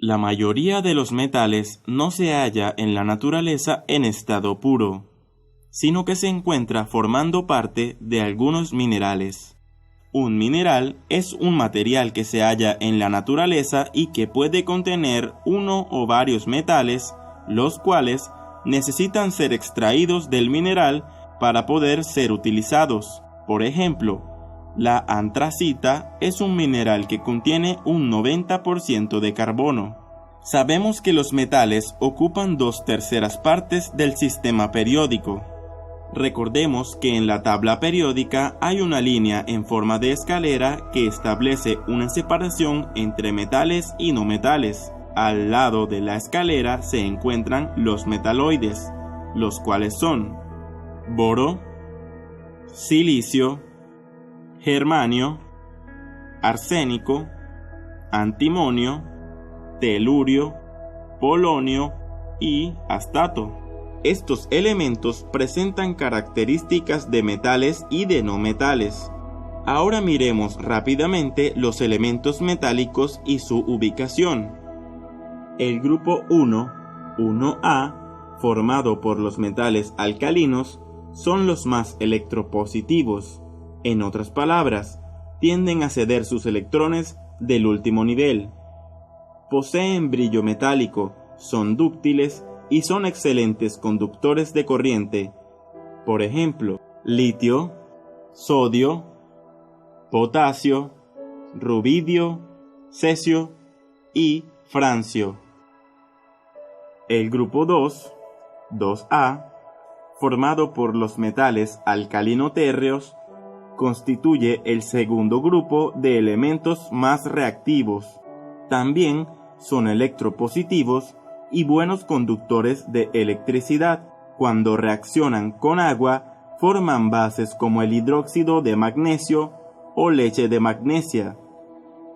La mayoría de los metales no se halla en la naturaleza en estado puro, sino que se encuentra formando parte de algunos minerales. Un mineral es un material que se halla en la naturaleza y que puede contener uno o varios metales, los cuales necesitan ser extraídos del mineral para poder ser utilizados. Por ejemplo, la antracita es un mineral que contiene un 90% de carbono. Sabemos que los metales ocupan 2/3 partes del sistema periódico. Recordemos que en la tabla periódica hay una línea en forma de escalera que establece una separación entre metales y no metales. Al lado de la escalera se encuentran los metaloides, los cuales son boro, silicio, germanio, arsénico, antimonio, telurio, polonio y astato. Estos elementos presentan características de metales y de no metales. Ahora miremos rápidamente los elementos metálicos y su ubicación. El grupo 1A, formado por los metales alcalinos, son los más electropositivos. En otras palabras, tienden a ceder sus electrones del último nivel. Poseen brillo metálico, son dúctiles y son excelentes conductores de corriente. Por ejemplo, litio, sodio, potasio, rubidio, cesio y francio. El grupo 2A, formado por los metales alcalino-térreos, constituye el segundo grupo de elementos más reactivos. También son electropositivos y buenos conductores de electricidad. Cuando reaccionan con agua, forman bases como el hidróxido de magnesio o leche de magnesia.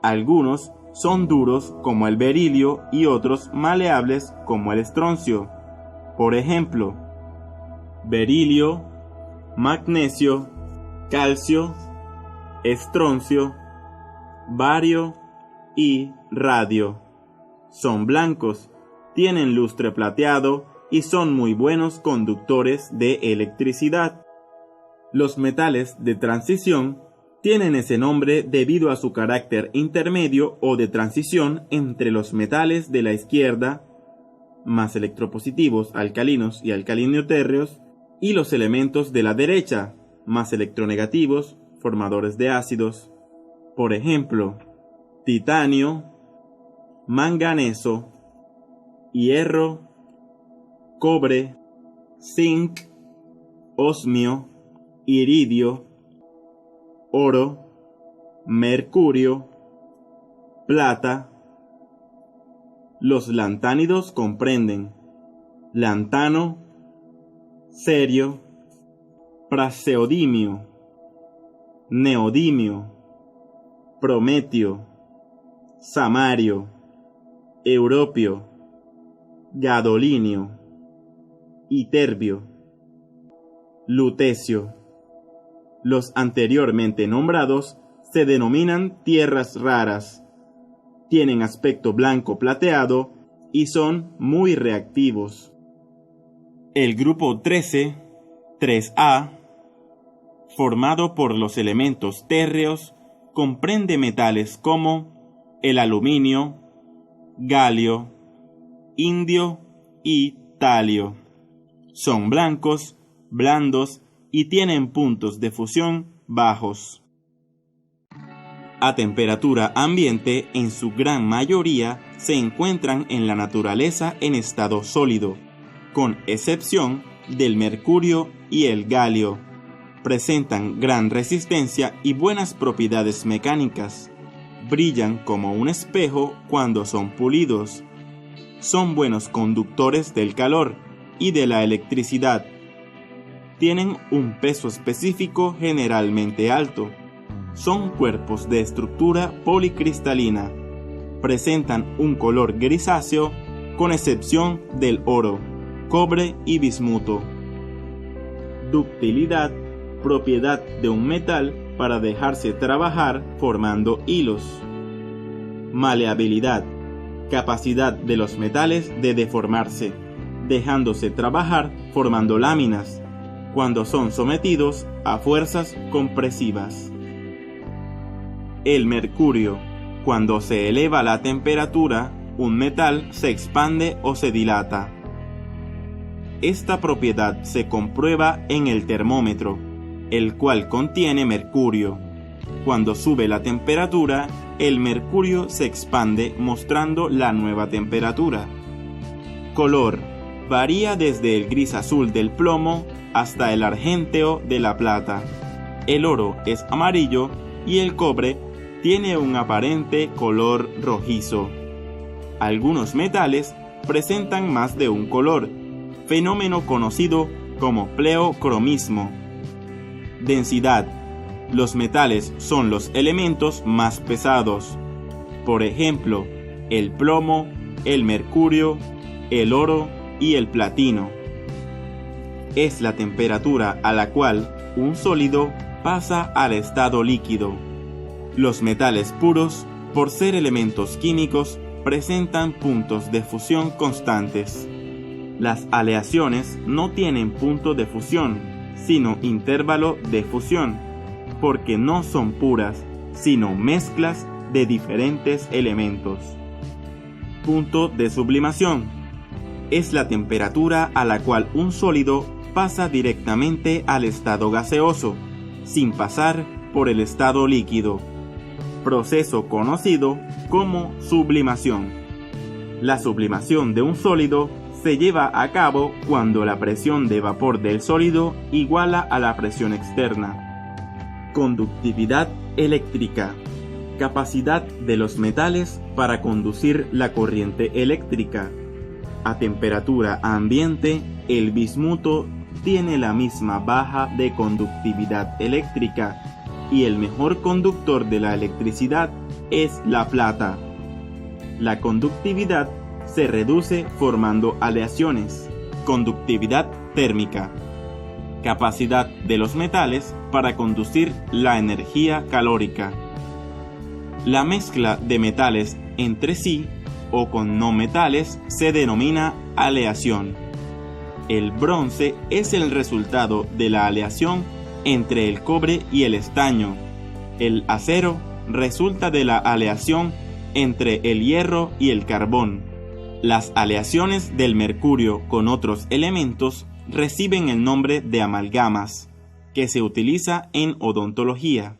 Algunos son duros como el berilio y otros maleables como el estroncio. Por ejemplo, berilio, magnesio, calcio, estroncio, bario y radio. Son blancos, tienen lustre plateado y son muy buenos conductores de electricidad. Los metales de transición tienen ese nombre debido a su carácter intermedio o de transición entre los metales de la izquierda, más electropositivos, alcalinos y alcalino-térreos, y los elementos de la derecha, más electronegativos, formadores de ácidos. Por ejemplo, titanio, manganeso, hierro, cobre, zinc, osmio, iridio, oro, mercurio, plata. Los lantánidos comprenden lantano, cerio, praseodimio, neodimio, prometio, samario, europio, gadolinio, iterbio, lutecio. Los anteriormente nombrados se denominan tierras raras. Tienen aspecto blanco plateado y son muy reactivos. El grupo 3A, formado por los elementos térreos, comprende metales como el aluminio, galio, indio y talio. Son blancos, blandos y tienen puntos de fusión bajos. A temperatura ambiente, en su gran mayoría, se encuentran en la naturaleza en estado sólido, con excepción del mercurio y el galio. Presentan gran resistencia y buenas propiedades mecánicas. Brillan como un espejo cuando son pulidos. Son buenos conductores del calor y de la electricidad. Tienen un peso específico generalmente alto. Son cuerpos de estructura policristalina. Presentan un color grisáceo, con excepción del oro, cobre y bismuto. Ductilidad, propiedad de un metal para dejarse trabajar formando hilos. Maleabilidad, Capacidad de los metales de deformarse, dejándose trabajar formando láminas, cuando son sometidos a fuerzas compresivas. El mercurio. Cuando se eleva la temperatura, un metal se expande o se dilata. Esta propiedad se comprueba en el termómetro, el cual contiene mercurio. Cuando sube la temperatura, el mercurio se expande mostrando la nueva temperatura. Color. Varía desde el gris azul del plomo hasta el argénteo de la plata. El oro es amarillo y el cobre tiene un aparente color rojizo. Algunos metales presentan más de un color, fenómeno conocido como pleocromismo. Densidad. Los metales son los elementos más pesados. Por ejemplo, el plomo, el mercurio, el oro y el platino. Es la temperatura a la cual un sólido pasa al estado líquido. Los metales puros, por ser elementos químicos, presentan puntos de fusión constantes. Las aleaciones no tienen punto de fusión, sino intervalo de fusión, porque no son puras, sino mezclas de diferentes elementos. Punto de sublimación. Es la temperatura a la cual un sólido pasa directamente al estado gaseoso, sin pasar por el estado líquido. Proceso conocido como sublimación. La sublimación de un sólido se lleva a cabo cuando la presión de vapor del sólido iguala a la presión externa. Conductividad eléctrica. Capacidad de los metales para conducir la corriente eléctrica. A temperatura ambiente, el bismuto tiene la misma baja de conductividad eléctrica y el mejor conductor de la electricidad es la plata. La conductividad se reduce formando aleaciones. Conductividad térmica. Capacidad de los metales para conducir la energía calórica. La mezcla de metales entre sí o con no metales se denomina aleación. El bronce es el resultado de la aleación entre el cobre y el estaño. El acero resulta de la aleación entre el hierro y el carbón. Las aleaciones del mercurio con otros elementos reciben el nombre de amalgamas, que se utiliza en odontología.